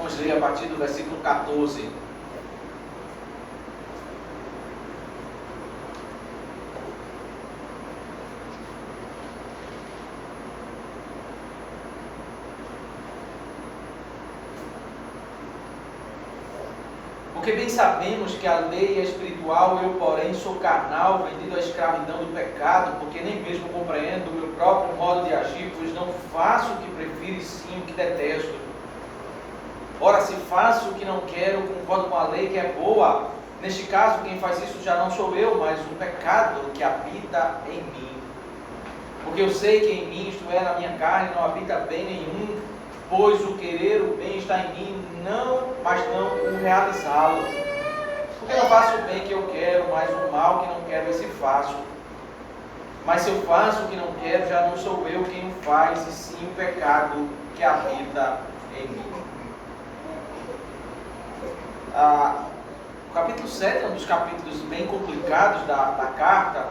Vamos ler a partir do versículo 14. Porque bem sabemos que a lei é espiritual, eu, porém, sou carnal, vendido à escravidão do pecado, porque nem mesmo compreendo o meu próprio modo de agir, pois não faço o que prefiro e sim o que detesto. Ora, se faço o que não quero, concordo com a lei que é boa. Neste caso, quem faz isso já não sou eu, mas o pecado que habita em mim. Porque eu sei que em mim, isto é, na minha carne, não habita bem nenhum, pois o querer o bem está em mim, mas não o realizá-lo. Porque não faço o bem que eu quero, mas o mal que não quero, esse faço. Mas se eu faço o que não quero, já não sou eu quem o faz, e sim o pecado que habita em mim. O capítulo 7 é um dos capítulos bem complicados da carta.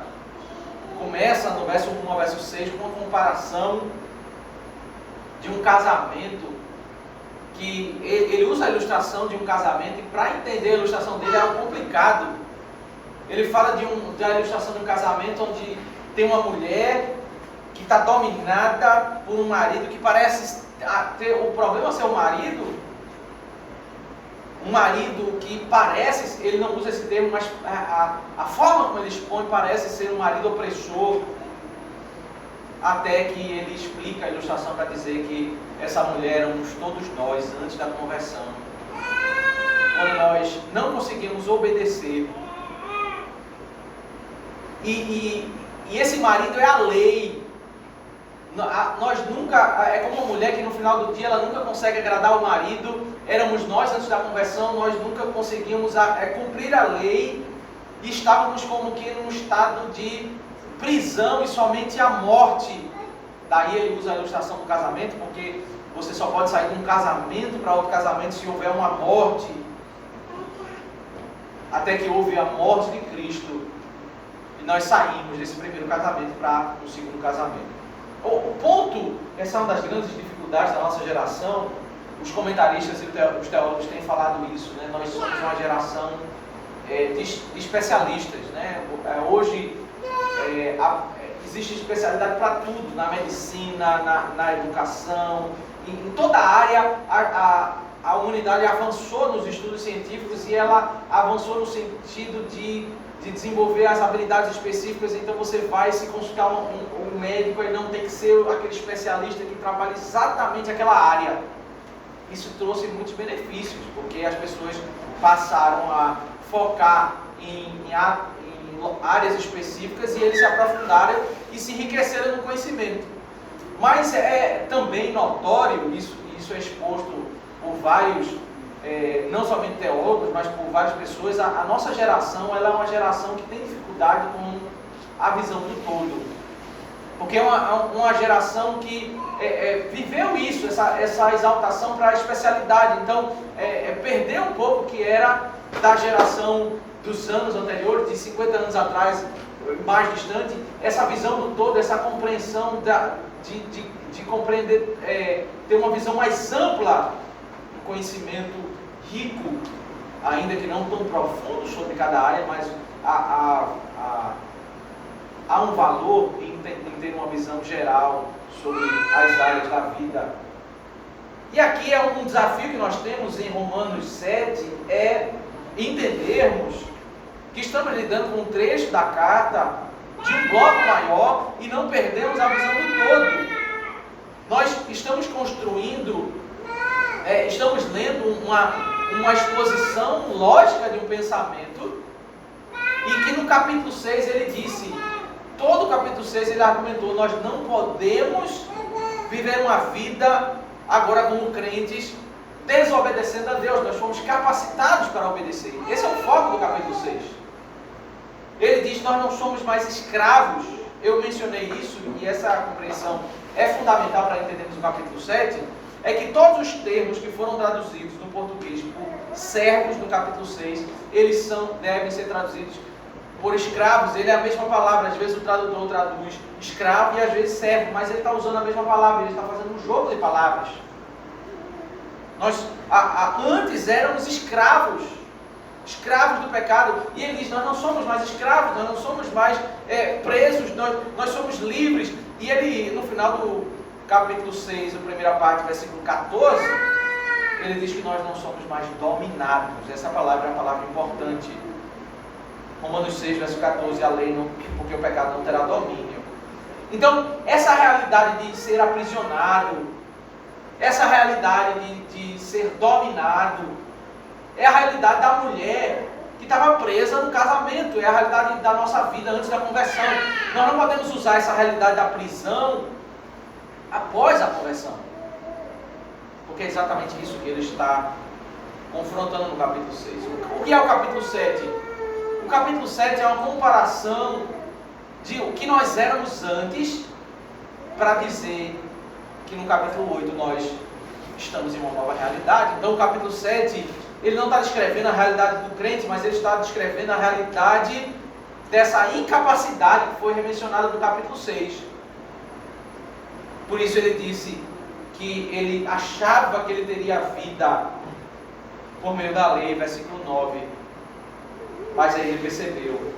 Começa no verso 1 ao verso 6 com uma comparação de um casamento, que ele usa a ilustração de um casamento, e para entender a ilustração dele é algo complicado. Ele fala da ilustração de um casamento onde tem uma mulher que está dominada por um marido que parece ter o problema ser o marido. Um marido que parece, ele não usa esse termo, mas a forma como ele expõe parece ser um marido opressor, até que ele explica a ilustração para dizer que essa mulher éramos todos nós antes da conversão, quando nós não conseguimos obedecer. E esse marido é a lei. Nós nunca, é como uma mulher que no final do dia ela nunca consegue agradar o marido. Éramos nós antes da conversão, nós nunca conseguimos cumprir a lei, e estávamos como que num estado de prisão, e somente a morte. Daí ele usa a ilustração do casamento, porque você só pode sair de um casamento para outro casamento se houver uma morte. Até que houve a morte de Cristo, e nós saímos desse primeiro casamento para o segundo casamento. O ponto, essa é uma das grandes dificuldades da nossa geração. Os comentaristas e os teólogos têm falado isso, né? Nós somos uma geração de especialistas, né? Hoje existe especialidade para tudo, na medicina, na educação, em toda a área. A humanidade avançou nos estudos científicos, e ela avançou no sentido de desenvolver as habilidades específicas. Então você vai se consultar um médico, e não tem que ser aquele especialista que trabalha exatamente aquela área. Isso trouxe muitos benefícios, porque as pessoas passaram a focar em áreas específicas, e eles se aprofundaram e se enriqueceram no conhecimento. Mas é também notório, isso é exposto por vários, não somente teólogos, mas por várias pessoas. A nossa geração, ela é uma geração que tem dificuldade com a visão do todo. Porque é uma geração que viveu isso, essa exaltação para a especialidade. Então, perdeu um pouco o que era da geração dos anos anteriores, de 50 anos atrás, mais distante, essa visão do todo, essa compreensão de compreender, ter uma visão mais ampla, um conhecimento rico, ainda que não tão profundo sobre cada área, mas há um valor em ter uma visão geral sobre as áreas da vida. E aqui é um desafio que nós temos em Romanos 7, é entendermos que estamos lidando com um trecho da carta de um bloco maior, e não perdemos a visão do todo. Nós estamos construindo, estamos lendo uma exposição lógica de um pensamento, e que no capítulo 6 ele disse, todo o capítulo 6 ele argumentou, nós não podemos viver uma vida agora como crentes desobedecendo a Deus. Nós fomos capacitados para obedecer. Esse é o foco do capítulo 6. Ele diz, nós não somos mais escravos. Eu mencionei isso, e essa compreensão é fundamental para entendermos o capítulo 7, é que todos os termos que foram traduzidos no português por servos no capítulo 6, eles devem ser traduzidos por escravos. Ele é a mesma palavra. Às vezes o tradutor traduz escravo e às vezes servo, mas ele está usando a mesma palavra, ele está fazendo um jogo de palavras. Antes éramos escravos do pecado. E ele diz, nós não somos mais escravos, nós não somos mais presos, nós somos livres. E ele, no final do capítulo 6, a primeira parte, versículo 14, ele diz que nós não somos mais dominados. Essa palavra é uma palavra importante. Romanos 6, verso 14, a lei, porque o pecado não terá domínio. Então, essa realidade de ser aprisionado, essa realidade de ser dominado, é a realidade da mulher que estava presa no casamento, é a realidade da nossa vida antes da conversão. Nós não podemos usar essa realidade da prisão após a conversão, porque é exatamente isso que ele está confrontando no capítulo 6. O que é o capítulo 7? O capítulo 7 é uma comparação de o que nós éramos antes, para dizer que no capítulo 8 nós estamos em uma nova realidade. Então o capítulo 7, ele não está descrevendo a realidade do crente, mas ele está descrevendo a realidade dessa incapacidade que foi mencionada no capítulo 6. Por isso ele disse que ele achava que ele teria vida por meio da lei, versículo 9. Mas aí ele percebeu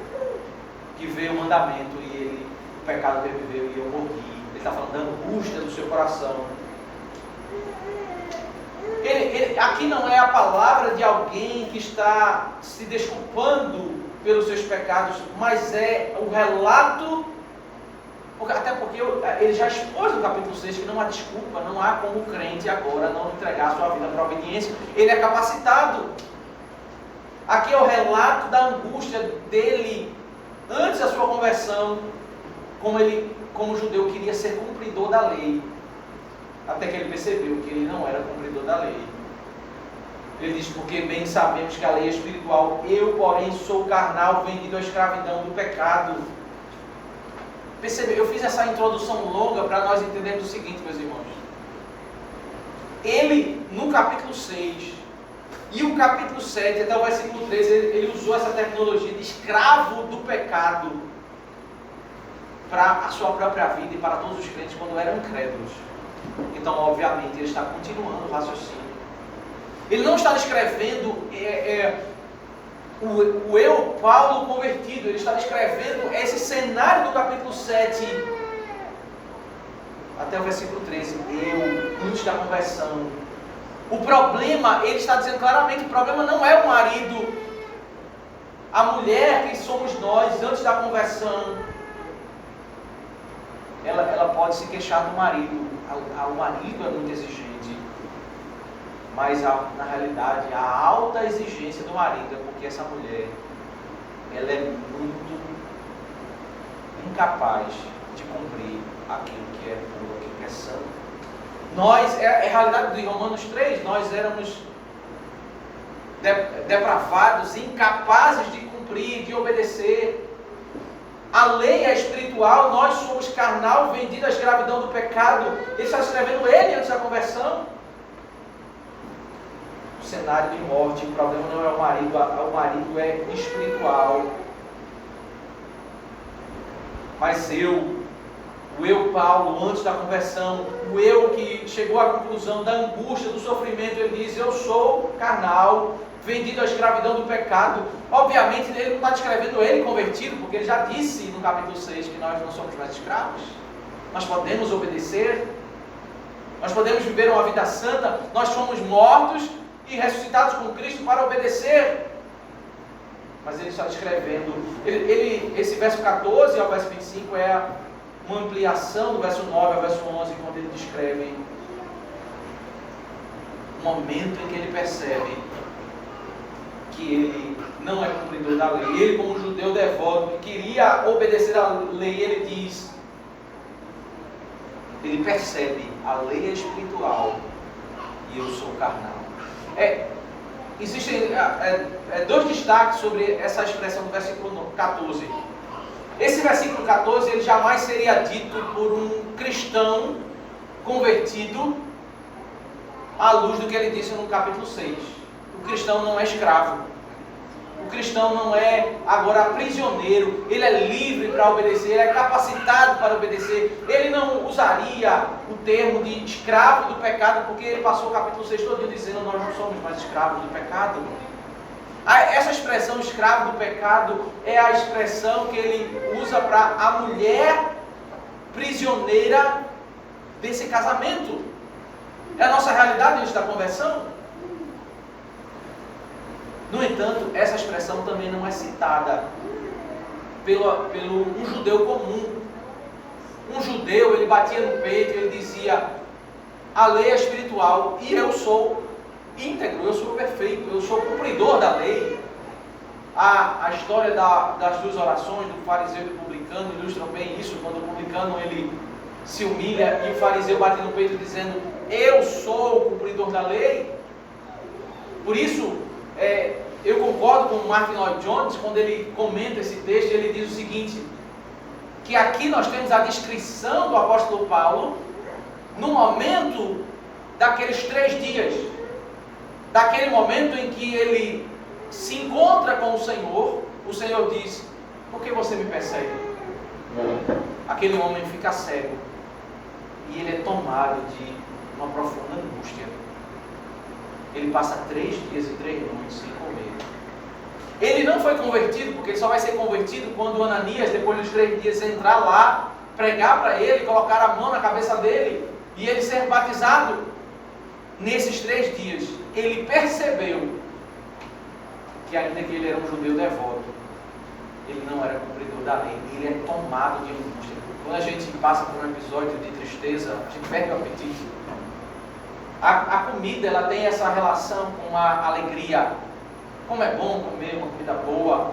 que veio o mandamento e o pecado reviveu e eu morri. Ele está falando da angústia do seu coração. Aqui não é a palavra de alguém que está se desculpando pelos seus pecados, mas é o relato, até porque ele já expôs no capítulo 6 que não há desculpa, não há como o crente agora não entregar a sua vida para a obediência. Ele é capacitado. Aqui é o relato da angústia dele antes da sua conversão, como judeu queria ser cumpridor da lei, até que ele percebeu que ele não era cumpridor da lei. Ele diz, porque bem sabemos que a lei é espiritual, eu porém sou carnal, vendido à escravidão do pecado. Percebeu? Eu fiz essa introdução longa para nós entendermos o seguinte, meus irmãos. Ele, no capítulo 6 e o capítulo 7, até o versículo 13, ele usou essa terminologia de escravo do pecado para a sua própria vida e para todos os crentes quando eram incrédulos. Então, obviamente, ele está continuando o raciocínio. Ele não está descrevendo o eu, Paulo, convertido. Ele está descrevendo esse cenário do capítulo 7 até o versículo 13. Eu, antes da conversão. O problema, ele está dizendo claramente, o problema não é o marido, a mulher que somos nós antes da conversão. Ela pode se queixar do marido. O marido é muito exigente. Mas na realidade a alta exigência do marido é porque essa mulher ela é muito incapaz de cumprir aquilo que é puro, aquilo que é santo. Nós, é a realidade de Romanos 3, nós éramos depravados, incapazes de cumprir, de obedecer. A lei é espiritual, nós somos carnal, vendido à escravidão do pecado. Ele está escrevendo ele antes da conversão. O cenário de morte, o problema não é o marido é espiritual. Mas o eu Paulo, antes da conversão, o eu que chegou à conclusão da angústia, do sofrimento, ele diz, eu sou carnal, vendido à escravidão do pecado. Obviamente ele não está descrevendo ele convertido, porque ele já disse no capítulo 6 que nós não somos mais escravos. Nós podemos obedecer, nós podemos viver uma vida santa, nós somos mortos e ressuscitados com Cristo para obedecer. Mas ele está descrevendo, esse verso 14 ao verso 25 é uma ampliação do verso 9 ao verso 11, quando ele descreve o momento em que ele percebe que ele não é cumpridor da lei. Ele, como judeu devoto, que queria obedecer à lei, ele diz, ele percebe, a lei é espiritual e eu sou carnal. Existem dois destaques sobre essa expressão do versículo 14. Esse versículo 14, ele jamais seria dito por um cristão convertido à luz do que ele disse no capítulo 6. O cristão não é escravo. O cristão não é agora prisioneiro, ele é livre para obedecer, ele é capacitado para obedecer. Ele não usaria o termo de escravo do pecado, porque ele passou o capítulo 6 todo dizendo: nós não somos mais escravos do pecado. Essa expressão escravo do pecado é a expressão que ele usa para a mulher prisioneira desse casamento. É a nossa realidade antes da conversão. No entanto, essa expressão também não é citada pelo um judeu comum. Um judeu, ele batia no peito e ele dizia: a lei é espiritual e eu sou íntegro, eu sou perfeito, eu sou cumpridor da lei. A história das duas orações do fariseu e do publicano ilustra bem isso, quando o publicano ele se humilha e o fariseu bate no peito dizendo: eu sou o cumpridor da lei. Por isso, eu concordo com o Martin Lloyd Jones quando ele comenta esse texto. Ele diz o seguinte, que aqui nós temos a descrição do apóstolo Paulo no momento daqueles 3 dias, daquele momento em que ele se encontra com o Senhor diz: por que você me persegue? Aquele homem fica cego e ele é tomado de uma profunda angústia. Ele passa 3 dias e 3 noites sem comer. Ele não foi convertido, porque ele só vai ser convertido quando Ananias, depois dos 3 dias, entrar lá, pregar para ele, colocar a mão na cabeça dele e ele ser batizado. Nesses 3 dias, ele percebeu que ainda que ele era um judeu devoto, ele não era cumpridor da lei. Ele é tomado de angústia. Quando a gente passa por um episódio de tristeza, a gente perde o apetite. A comida, ela tem essa relação com a alegria. Como é bom comer uma comida boa.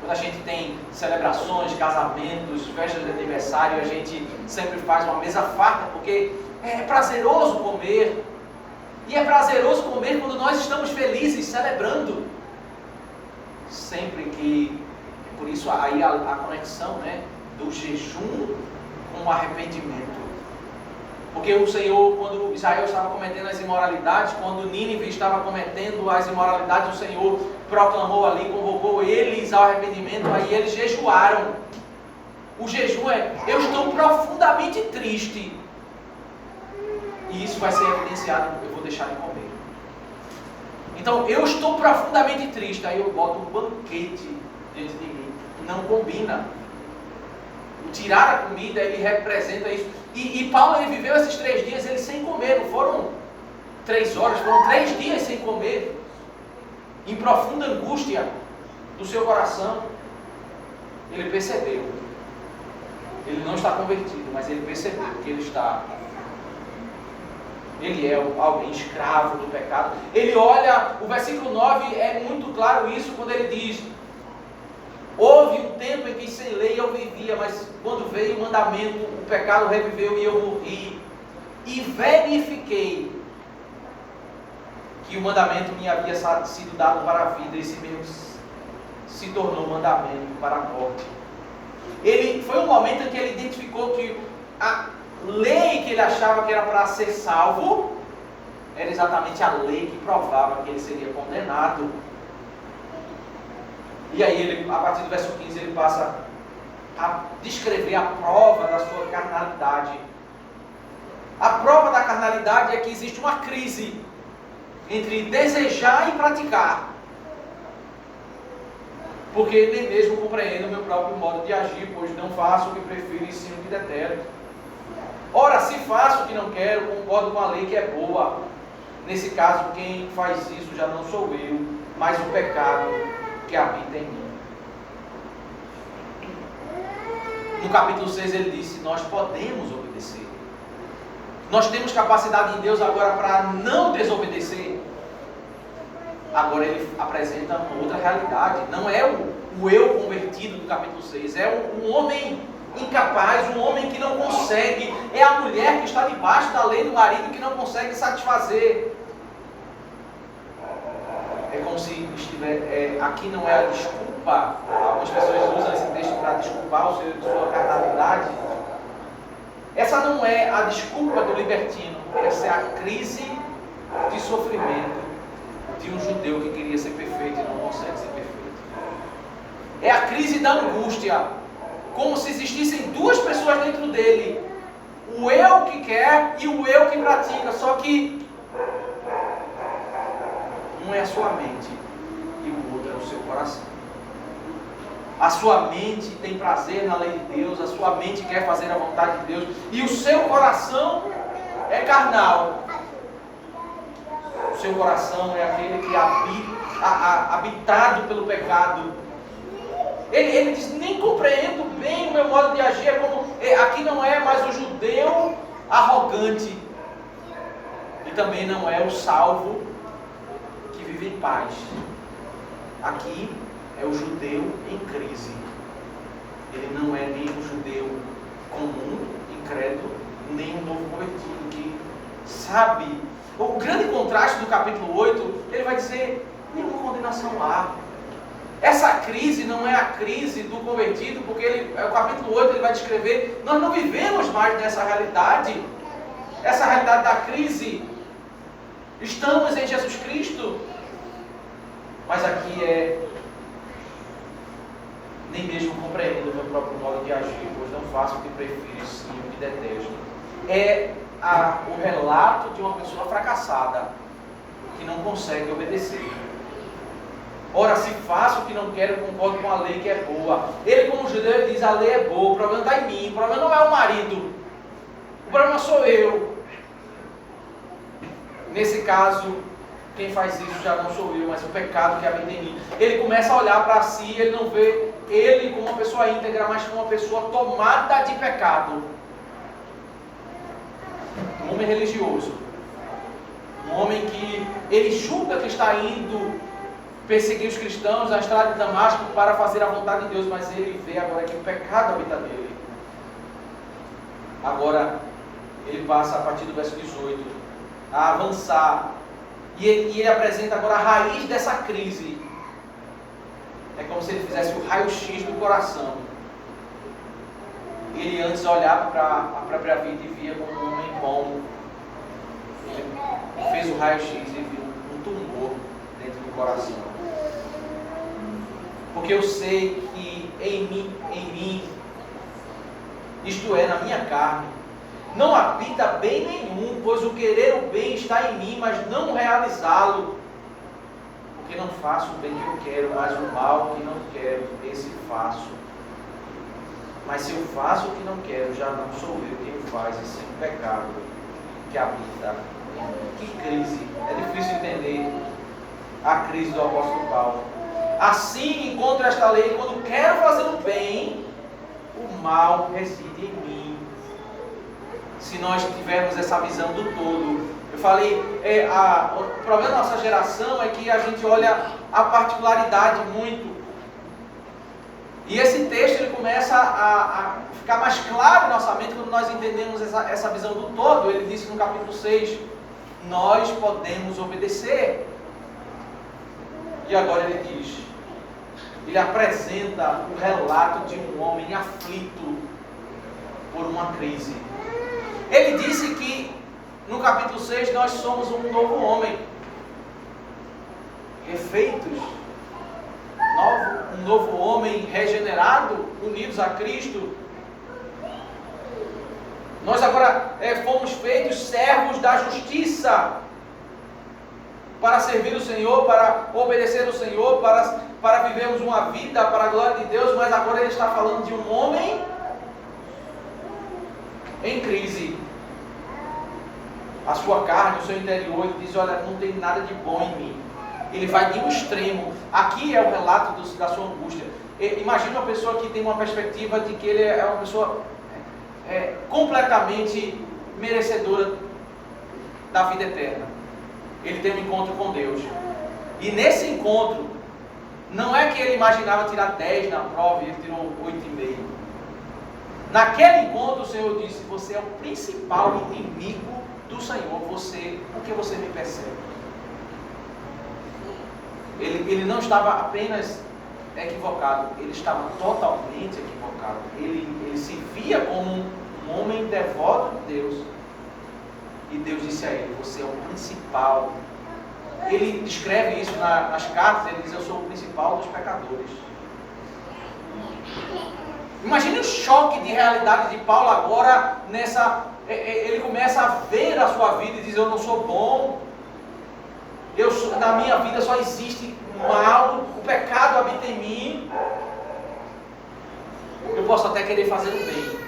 Quando a gente tem celebrações, casamentos, festas de aniversário, a gente sempre faz uma mesa farta, porque é prazeroso comer. E é prazeroso comer quando nós estamos felizes, celebrando. Sempre que... Por isso aí a conexão, né, do jejum com o arrependimento. Porque o Senhor, quando Israel estava cometendo as imoralidades, quando Nínive estava cometendo as imoralidades, o Senhor proclamou ali, convocou eles ao arrependimento, aí eles jejuaram. O jejum é: eu estou profundamente triste. E isso vai ser evidenciado: eu vou deixar de comer. Então, eu estou profundamente triste, aí eu boto um banquete diante de mim. Não combina. O tirar a comida, ele representa isso. E Paulo, ele viveu esses 3 dias ele sem comer. Não foram 3 horas, foram 3 dias sem comer. Em profunda angústia do seu coração. Ele percebeu. Ele não está convertido, mas ele percebeu que ele está... Ele é alguém escravo do pecado. Ele olha, o versículo 9 é muito claro isso, quando ele diz: houve um tempo em que sem lei eu vivia, mas quando veio o mandamento, o pecado reviveu e eu morri. E verifiquei que o mandamento me havia sido dado para a vida, esse mesmo se tornou mandamento para a morte. Foi um momento em que ele identificou que a lei que ele achava que era para ser salvo era exatamente a lei que provava que ele seria condenado. E aí ele, a partir do verso 15, ele passa a descrever a prova da sua carnalidade. A prova da carnalidade é que existe uma crise entre desejar e praticar. Porque nem mesmo compreendo o meu próprio modo de agir, pois não faço o que prefiro e sim o que detero. Ora, se faço o que não quero, concordo com a lei que é boa. Nesse caso, quem faz isso já não sou eu, mas o pecado que habita em mim. No capítulo 6 ele disse: nós podemos obedecer. Nós temos capacidade em Deus agora para não desobedecer. Agora ele apresenta uma outra realidade. Não é o eu convertido do capítulo 6. É um homem incapaz, um homem que não consegue. É a mulher que está debaixo da lei do marido que não consegue satisfazer. É como se aqui não é a desculpa. Algumas pessoas usam esse texto para desculpar sua carnalidade. Essa não é a desculpa do libertino. Essa é a crise de sofrimento de um judeu que queria ser perfeito e não consegue ser perfeito. É a crise da angústia, como se existissem duas pessoas dentro dele, o eu que quer e o eu que pratica, só que um é a sua mente e o outro é o seu coração. A sua mente tem prazer na lei de Deus, a sua mente quer fazer a vontade de Deus, e o seu coração é carnal. O seu coração é aquele que habitado pelo pecado. Ele diz, nem compreendo bem o meu modo de agir, aqui não é mais o judeu arrogante, e também não é o salvo que vive em paz. Aqui é o judeu em crise. Ele não é nem um judeu comum, incrédulo, nem um novo convertido que sabe. O grande contraste do capítulo 8, ele vai dizer, nenhuma condenação há. Essa crise não é a crise do convertido, porque o capítulo 8 ele vai descrever, nós não vivemos mais nessa realidade. Essa realidade da crise. Estamos em Jesus Cristo. Mas aqui nem mesmo compreendo o meu próprio modo de agir, pois não faço o que prefiro, sim o que detesto. É o relato de uma pessoa fracassada, que não consegue obedecer. Ora, se faço o que não quero, concordo com a lei que é boa. Ele, como judeu, ele diz, a lei é boa, o problema está em mim, o problema não é o marido, o problema sou eu. Nesse caso, quem faz isso já não sou eu, mas o pecado que habita em mim. Ele começa a olhar para si, ele não vê ele como uma pessoa íntegra, mas como uma pessoa tomada de pecado. Um homem religioso. Um homem que ele julga que está indo perseguir os cristãos na estrada de Damasco para fazer a vontade de Deus, mas ele vê agora que o pecado habita nele. Agora, ele passa a partir do verso 18 a avançar. E ele apresenta agora a raiz dessa crise. É como se ele fizesse o raio-x do coração. Ele antes olhava para a própria vida e via como um homem bom. Ele fez o raio-x e viu um tumor dentro do coração. Porque eu sei que em mim, isto é, na minha carne, não habita bem nenhum, pois o querer o bem está em mim, mas não realizá-lo. Porque não faço o bem que eu quero, mas o mal que não quero, esse faço. Mas se eu faço o que não quero, já não sou eu quem o faz, e sim o pecado que habita em mim. Que crise! É difícil entender a crise do apóstolo Paulo. Assim encontro esta lei, quando quero fazer o bem, o mal reside em mim. Se nós tivermos essa visão do todo. Eu falei, o problema da nossa geração é que a gente olha a particularidade muito. E esse texto ele começa a ficar mais claro em nossa mente quando nós entendemos essa visão do todo. Ele disse no capítulo 6, nós podemos obedecer. E agora ele diz, ele apresenta o relato de um homem aflito por uma crise. Ele disse que no capítulo 6 nós somos um novo homem, refeitos, um novo homem regenerado, unidos a Cristo. Nós agora fomos feitos servos da justiça, para servir o Senhor, para obedecer o Senhor, para vivermos uma vida para a glória de Deus, mas agora ele está falando de um homem em crise. A sua carne, o seu interior, ele diz, olha, não tem nada de bom em mim. Ele vai de um extremo. Aqui é o relato da sua angústia. Imagina uma pessoa que tem uma perspectiva de que ele é uma pessoa completamente merecedora da vida eterna. Ele tem um encontro com Deus. E nesse encontro, não é que ele imaginava tirar 10 na prova e ele tirou 8,5. Naquele encontro, o Senhor disse, você é o principal inimigo do Senhor, porque você me persegue. Ele não estava apenas equivocado, ele estava totalmente equivocado. Ele se via como um homem devoto de Deus. E Deus disse a ele, você é o principal ele descreve isso nas cartas, ele diz: eu sou o principal dos pecadores. Imagine o choque de realidade de Paulo agora ele começa a ver a sua vida e diz: eu não sou bom, na minha vida só existe mal, o pecado habita em mim. Eu posso até querer fazer o bem,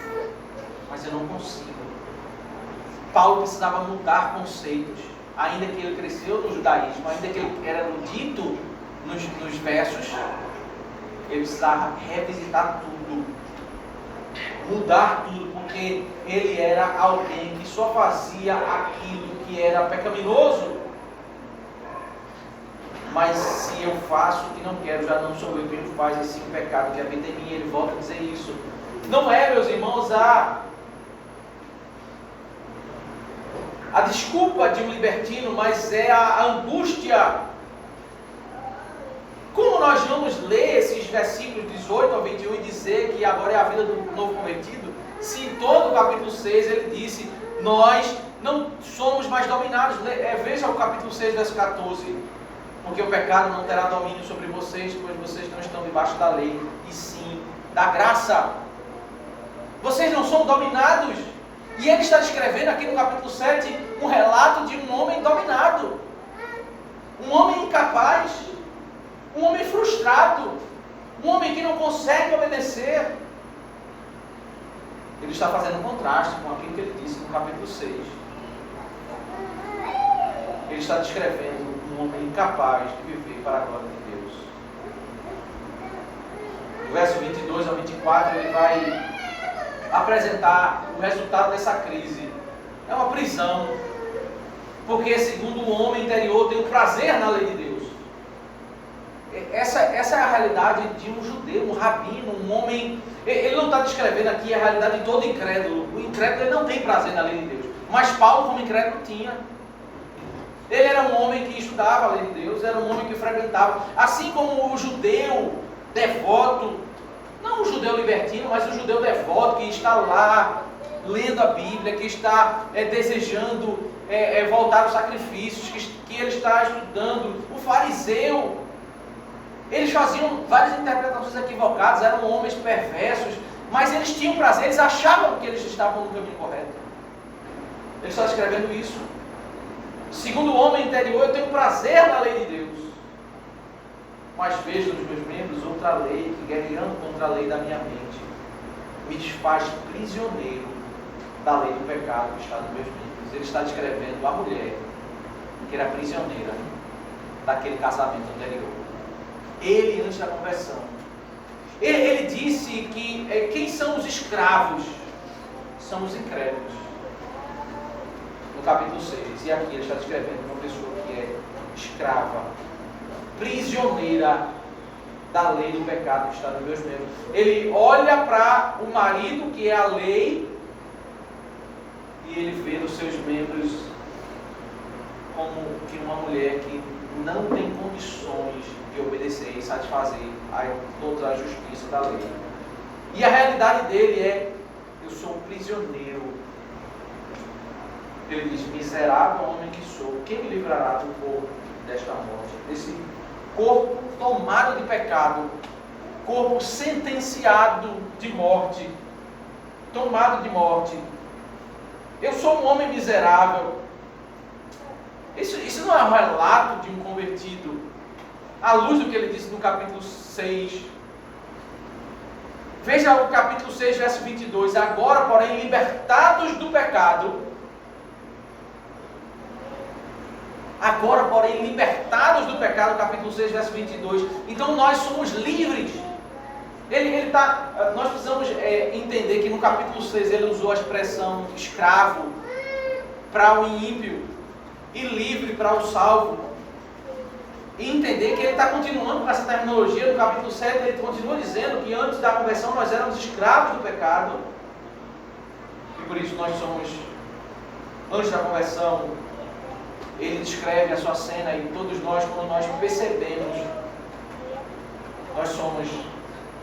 mas eu não consigo. Paulo precisava mudar conceitos, ainda que ele cresceu no judaísmo, ainda que ele era dito nos versos, ele precisava revisitar tudo, mudar tudo, porque ele era alguém que só fazia aquilo que era pecaminoso. Mas se eu faço o que não quero, já não sou eu quem faz esse pecado que habita em mim. Ele volta a dizer isso. Não é, meus irmãos, a desculpa de um libertino, mas é a angústia. Como nós vamos ler esses versículos 18 ao 21 e dizer que agora é a vida do novo convertido, se em todo o capítulo 6 ele disse: nós não somos mais dominados. Veja o capítulo 6, verso 14. Porque o pecado não terá domínio sobre vocês, pois vocês não estão debaixo da lei, e sim da graça. Vocês não são dominados. E ele está descrevendo aqui no capítulo 7 um relato de um homem dominado, um homem incapaz, um homem frustrado, um homem que não consegue obedecer. Ele está fazendo um contraste com aquilo que ele disse no capítulo 6. Ele está descrevendo um homem incapaz de viver para a glória de Deus. No verso 22 ao 24 ele vai apresentar o resultado dessa crise. É uma prisão, porque segundo o homem interior tem um prazer na lei de Deus. Essa é a realidade de um judeu, um rabino, um homem. Ele não está descrevendo aqui a realidade de todo incrédulo. O incrédulo ele não tem prazer na lei de Deus, mas Paulo, como incrédulo, tinha. Ele era um homem que estudava a lei de Deus, era um homem que frequentava, assim como o judeu devoto, não o judeu libertino, mas o judeu devoto que está lá lendo a Bíblia, que está desejando voltar aos sacrifícios, que ele está estudando. O fariseu, eles faziam várias interpretações equivocadas, eram homens perversos, mas eles tinham prazer, eles achavam que eles estavam no caminho correto. Ele está escrevendo isso. Segundo o homem interior, eu tenho prazer na lei de Deus, mas vejo nos meus membros outra lei que, guerreando contra a lei da minha mente, me desfaz prisioneiro da lei do pecado que está nos meus membros. Ele está descrevendo a mulher que era prisioneira daquele casamento anterior. Ele, antes da conversão, ele disse que quem são os escravos? São os incrédulos. No capítulo 6, e aqui ele está descrevendo uma pessoa que é escrava, prisioneira da lei do pecado que está nos meus membros. Ele olha para o marido, que é a lei, e ele vê nos seus membros como que uma mulher que não tem condições de obedecer e satisfazer a toda a justiça da lei. E a realidade dele é: eu sou um prisioneiro. Ele diz: miserável homem que sou, quem me livrará do corpo desta morte? Desse corpo tomado de pecado, corpo sentenciado de morte, tomado de morte. Eu sou um homem miserável. Isso não é um relato de um convertido, à luz do que ele disse no capítulo 6. Veja o capítulo 6, verso 22. Agora, porém, libertados do pecado, capítulo 6, verso 22. Então nós somos livres. Nós precisamos entender que no capítulo 6 ele usou a expressão escravo para o ímpio e livre para o salvo. E entender que ele está continuando com essa terminologia. No capítulo 7 ele continua dizendo que antes da conversão nós éramos escravos do pecado. E por isso nós somos, antes da conversão, ele descreve a sua cena, e todos nós, quando nós percebemos,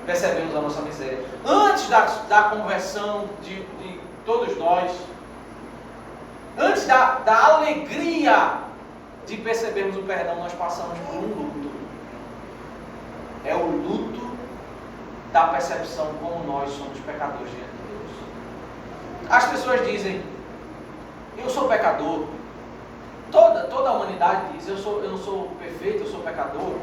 percebemos a nossa miséria. Antes da conversão de todos nós, antes da alegria de percebermos o perdão, nós passamos por um luto. É o luto da percepção como nós somos pecadores diante de Deus. As pessoas dizem, eu sou pecador. Toda a humanidade diz, eu não sou perfeito, eu sou pecador.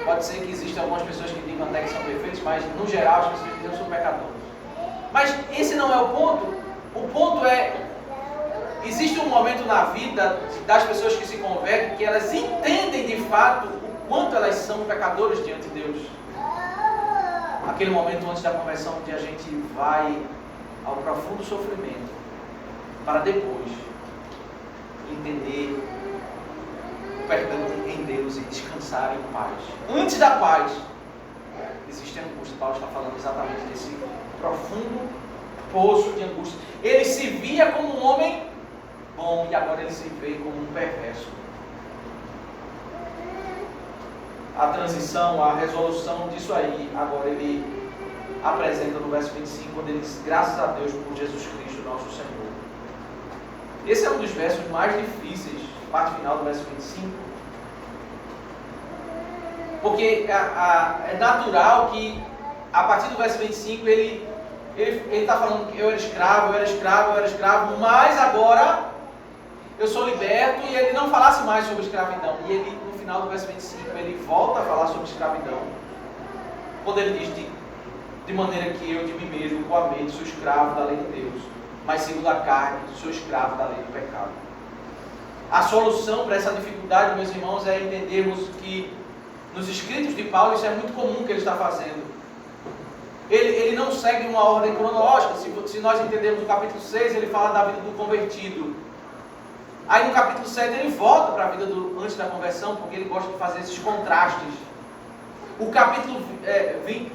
Pode ser que existam algumas pessoas que digam até que são perfeitos, mas no geral as pessoas dizem, eu sou pecador. Mas esse não é o ponto. O ponto é, existe um momento na vida das pessoas que se convertem que elas entendem de fato o quanto elas são pecadoras diante de Deus. Aquele momento antes da conversão onde a gente vai ao profundo sofrimento para depois entender o perdão em Deus e descansar em paz. Antes da paz existe a angústia. Paulo está falando exatamente desse profundo poço de angústia. Ele se via como um homem bom e agora ele se vê como um perverso. A transição, a resolução disso aí, agora ele apresenta no verso 25, quando ele diz, graças a Deus por Jesus Cristo, nosso Senhor. Esse é um dos versos mais difíceis, parte final do verso 25, porque é natural que a partir do verso 25 ele está falando que eu era escravo, mas agora eu sou liberto, e ele não falasse mais sobre escravidão. E ele, no final do verso 25, ele volta a falar sobre escravidão, quando ele diz de maneira que eu de mim mesmo, com a mente, sou escravo da lei de Deus, mas segundo a carne, sou escravo da lei do pecado. A solução para essa dificuldade, meus irmãos, é entendermos que nos escritos de Paulo isso é muito comum que ele está fazendo. Ele não segue uma ordem cronológica. Se nós entendermos o capítulo 6, ele fala da vida do convertido. Aí no capítulo 7 ele volta para a vida antes da conversão, porque ele gosta de fazer esses contrastes. O capítulo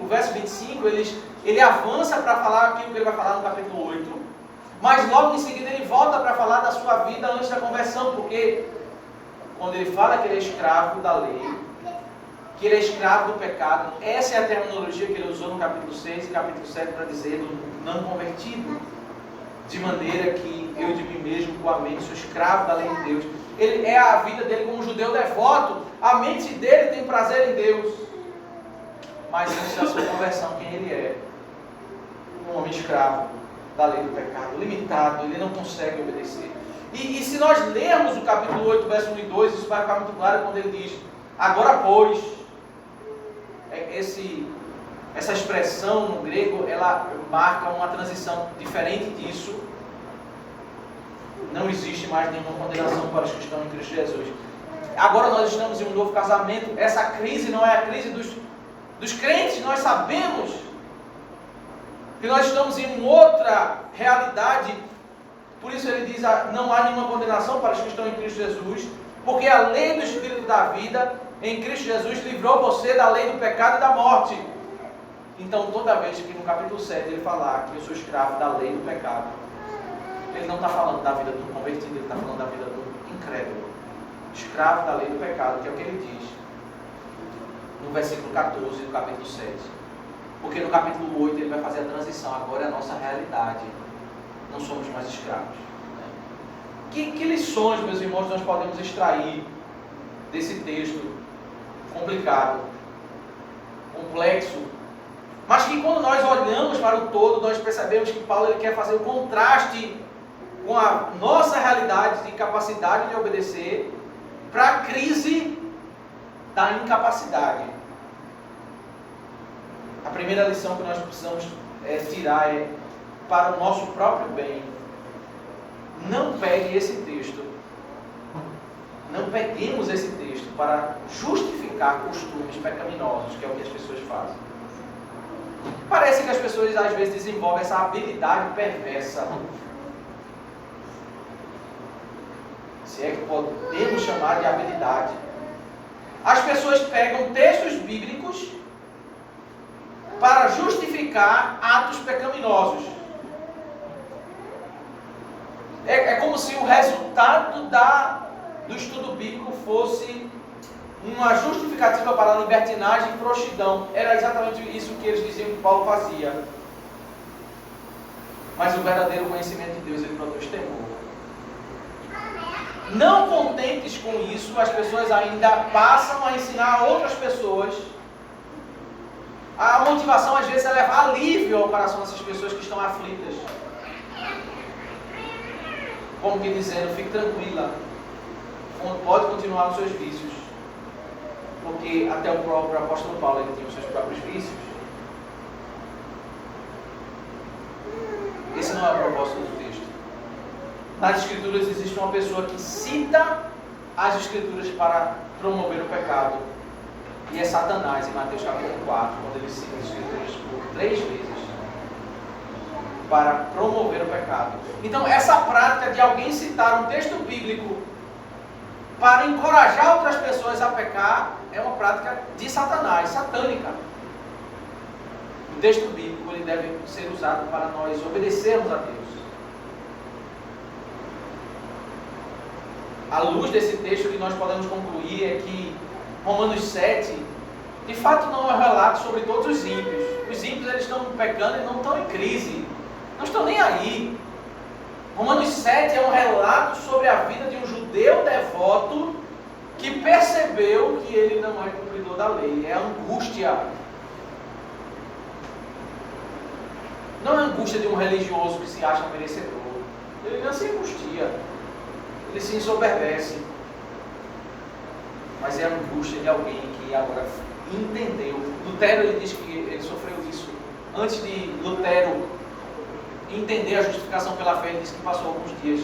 o verso 25, ele avança para falar aquilo que ele vai falar no capítulo 8, mas logo em seguida ele volta para falar da sua vida antes da conversão, porque quando ele fala que ele é escravo da lei, que ele é escravo do pecado, essa é a terminologia que ele usou no capítulo 6 e capítulo 7 para dizer do não convertido, de maneira que eu de mim mesmo, com a mente, sou escravo da lei de Deus. Ele é a vida dele como um judeu devoto, a mente dele tem prazer em Deus, mas antes da sua conversão, quem ele é? Um homem escravo da lei do pecado, limitado, ele não consegue obedecer. E se nós lermos o capítulo 8, verso 1 e 2, isso vai ficar muito claro quando ele diz, agora pois, essa expressão no grego, ela marca uma transição diferente disso. Não existe mais nenhuma condenação para os que estão em Cristo Jesus. Agora nós estamos em um novo casamento. Essa crise não é a crise dos crentes, nós sabemos que nós estamos em uma outra realidade. Por isso ele diz, não há nenhuma condenação para os que estão em Cristo Jesus, porque a lei do Espírito da vida em Cristo Jesus livrou você da lei do pecado e da morte. Então toda vez que no capítulo 7 ele falar que eu sou escravo da lei do pecado, ele não está falando da vida do convertido, ele está falando da vida do incrédulo. Escravo da lei do pecado, que é o que ele diz no versículo 14 do capítulo 7. Porque no capítulo 8 ele vai fazer a transição, agora é a nossa realidade. Não somos mais escravos. Que lições, meus irmãos, nós podemos extrair desse texto complicado, complexo, mas que quando nós olhamos para o todo, nós percebemos que Paulo ele quer fazer o contraste com a nossa realidade de capacidade de obedecer para a crise da incapacidade. A primeira lição que nós precisamos tirar é para o nosso próprio bem. Não pegue esse texto, não peguemos esse texto para justificar costumes pecaminosos, que é o que as pessoas fazem. Parece que as pessoas às vezes desenvolvem essa habilidade perversa, se é que podemos chamar de habilidade. As pessoas pegam textos bíblicos para justificar atos pecaminosos. É como se o resultado do estudo bíblico fosse uma justificativa para a libertinagem e frouxidão. Era exatamente isso que eles diziam que Paulo fazia. Mas o verdadeiro conhecimento de Deus, ele produz temor. Não contentes com isso, as pessoas ainda passam a ensinar a outras pessoas. A motivação, às vezes, é levar alívio ao coração dessas pessoas que estão aflitas. Como que dizendo, fique tranquila, pode continuar nos seus vícios. Porque até o próprio apóstolo Paulo, ele tinha os seus próprios vícios. Esse não é o propósito do texto. Nas Escrituras existe uma pessoa que cita as Escrituras para promover o pecado. E é Satanás, em Mateus capítulo 4, quando ele cita as Escrituras por 3 vezes para promover o pecado. Então, essa prática de alguém citar um texto bíblico para encorajar outras pessoas a pecar é uma prática de Satanás, satânica. O texto bíblico ele deve ser usado para nós obedecermos a Deus. À luz desse texto, o que nós podemos concluir é que Romanos 7, de fato, não é um relato sobre todos os ímpios. Os ímpios eles estão pecando e não estão em crise, não estão nem aí. Romanos 7 é um relato sobre a vida de um judeu devoto que percebeu que ele não é cumpridor da lei. É a angústia. Não é a angústia de um religioso que se acha merecedor. Ele não se angustia. Ele se ensoberbece. Mas é a angústia de alguém que agora entendeu. Lutero ele diz que ele sofreu isso. Antes de Lutero entender a justificação pela fé, ele disse que passou alguns dias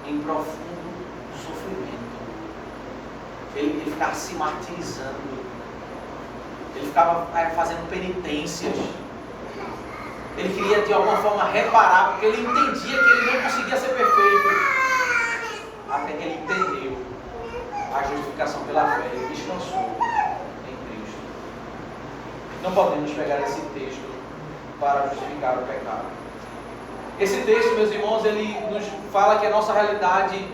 em profundo sofrimento. Ele ficava se martirizando. Ele ficava fazendo penitências. Ele queria de alguma forma reparar, porque ele entendia que ele não conseguia ser perfeito. Até que ele entendeu a justificação pela fé, ele descansou em Cristo. Não podemos pegar esse texto para justificar o pecado. Esse texto, meus irmãos, ele nos fala que a nossa realidade,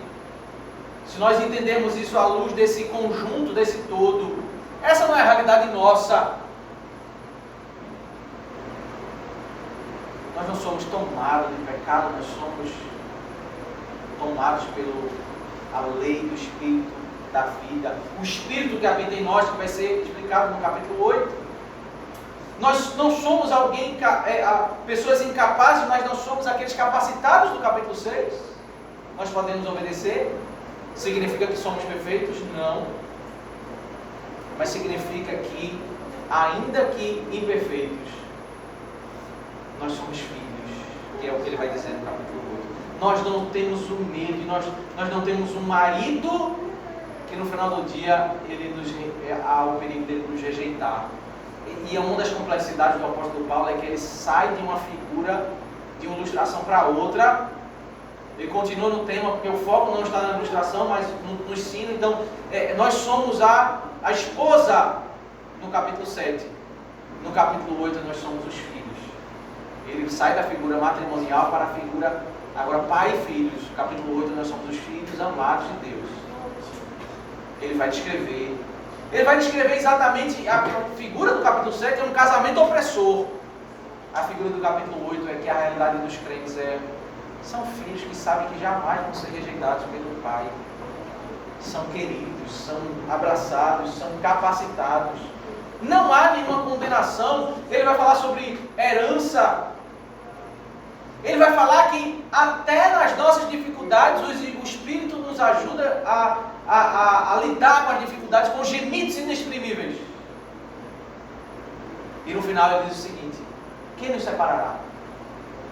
se nós entendermos isso à luz desse conjunto, desse todo, essa não é a realidade nossa. Nós não somos tomados de pecado, nós somos tomados pela lei do Espírito da vida. O Espírito que habita em nós, que vai ser explicado no capítulo 8. Nós não somos pessoas incapazes, mas não somos aqueles capacitados do capítulo 6. Nós podemos obedecer. Significa que somos perfeitos? Não. Mas significa que, ainda que imperfeitos, nós somos filhos, que é o que ele vai dizer no capítulo 8. Nós não temos o medo, nós não temos um marido que no final do dia há o perigo dele nos rejeitar. E uma das complexidades do apóstolo Paulo é que ele sai de uma figura, de uma ilustração para outra. Ele continua no tema, porque o foco não está na ilustração, mas no ensino. Então, nós somos a esposa no capítulo 7. No capítulo 8, nós somos os filhos. Ele sai da figura matrimonial para a figura, agora pai e filhos. No capítulo 8, nós somos os filhos amados de Deus. Ele vai descrever exatamente a figura do capítulo 7 é um casamento opressor. A figura do capítulo 8 é que a realidade dos crentes são filhos que sabem que jamais vão ser rejeitados pelo Pai. São queridos, são abraçados, são capacitados. Não há nenhuma condenação. Ele vai falar sobre herança. Ele vai falar que até nas nossas dificuldades o Espírito nos ajuda a lidar com as dificuldades, com gemidos inexprimíveis. E no final ele diz o seguinte: quem nos separará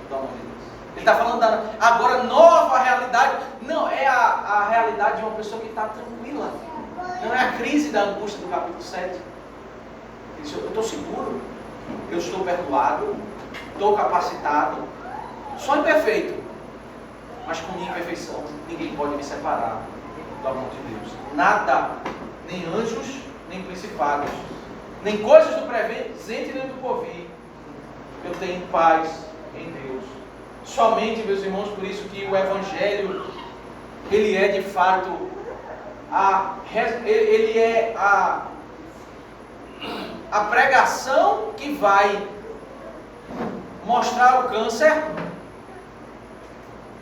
do amor de Deus? Ele está falando da agora nova realidade. Não, é a realidade de uma pessoa que está tranquila. Não é a crise da angústia do capítulo 7. Ele diz: eu estou seguro, eu estou perdoado, estou capacitado, sou imperfeito, mas com minha imperfeição ninguém pode me separar do amor de Deus. Nada, nem anjos, nem principados, nem coisas do presente nem do porvir. Eu tenho paz em Deus. Somente, meus irmãos, por isso que o Evangelho, ele é de fato a pregação que vai mostrar o câncer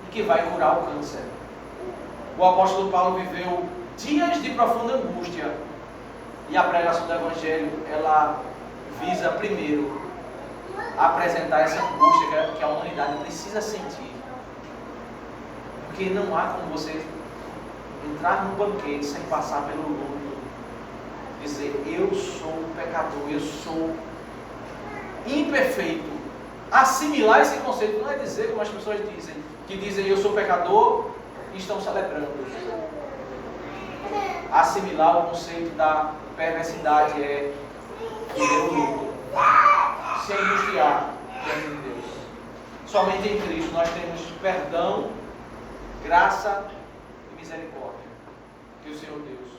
e que vai curar o câncer. O apóstolo Paulo viveu dias de profunda angústia. E a pregação do Evangelho, ela visa primeiro apresentar essa angústia que a humanidade precisa sentir. Porque não há como você entrar num banquete sem passar pelo luto. Dizer, eu sou pecador, eu sou imperfeito. Assimilar esse conceito não é dizer como as pessoas dizem, que dizem eu sou pecador e estão celebrando. Assimilar o conceito da perversidade é viver o luto, se angustiar diante de Deus. Somente em Cristo nós temos perdão, graça e misericórdia. Que o Senhor Deus